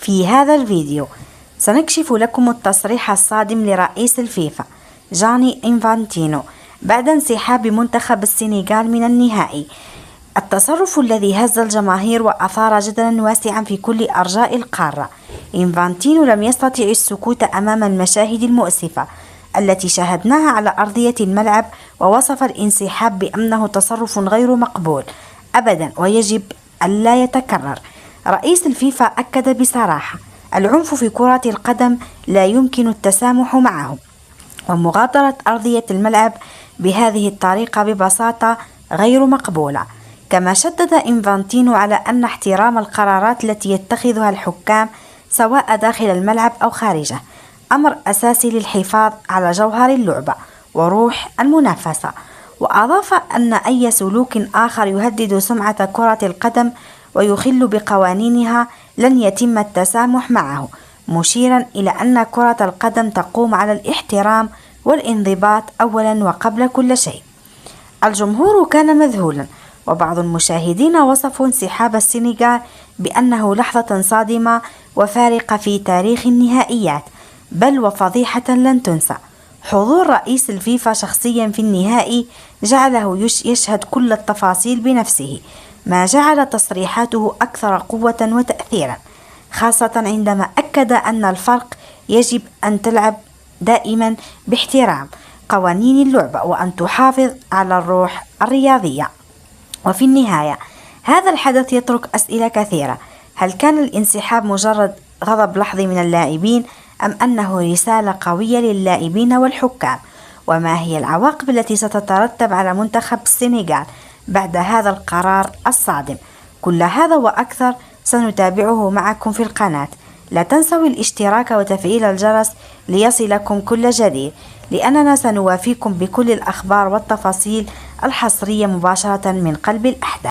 في هذا الفيديو سنكشف لكم التصريح الصادم لرئيس الفيفا جاني إنفانتينو بعد انسحاب منتخب السنغال من النهائي. التصرف الذي هز الجماهير وأثار جدلا واسعا في كل أرجاء القارة. إنفانتينو لم يستطع السكوت أمام المشاهد المؤسفة التي شاهدناها على أرضية الملعب، ووصف الانسحاب بأنه تصرف غير مقبول أبدا ويجب ألا يتكرر. رئيس الفيفا أكد بصراحة: العنف في كرة القدم لا يمكن التسامح معه، ومغادرة أرضية الملعب بهذه الطريقة ببساطة غير مقبولة. كما شدد إنفانتينو على أن احترام القرارات التي يتخذها الحكام سواء داخل الملعب أو خارجه أمر أساسي للحفاظ على جوهر اللعبة وروح المنافسة. وأضاف أن أي سلوك آخر يهدد سمعة كرة القدم ويخل بقوانينها لن يتم التسامح معه، مشيرا إلى أن كرة القدم تقوم على الاحترام والانضباط أولا وقبل كل شيء. الجمهور كان مذهولا، وبعض المشاهدين وصفوا انسحاب السنغال بأنه لحظة صادمة وفارقة في تاريخ النهائيات، بل وفضيحة لن تنسى. حضور رئيس الفيفا شخصيا في النهائي جعله يشهد كل التفاصيل بنفسه، ما جعل تصريحاته أكثر قوة وتأثيرا، خاصة عندما أكد أن الفرق يجب أن تلعب دائما باحترام قوانين اللعبة وأن تحافظ على الروح الرياضية. وفي النهاية هذا الحدث يترك أسئلة كثيرة: هل كان الانسحاب مجرد غضب لحظي من اللاعبين أم أنه رسالة قوية للاعبين والحكام؟ وما هي العواقب التي ستترتب على منتخب السنغال بعد هذا القرار الصادم؟ كل هذا وأكثر سنتابعه معكم في القناة. لا تنسوا الاشتراك وتفعيل الجرس ليصلكم كل جديد، لأننا سنوافيكم بكل الأخبار والتفاصيل الحصرية مباشرة من قلب الأحداث.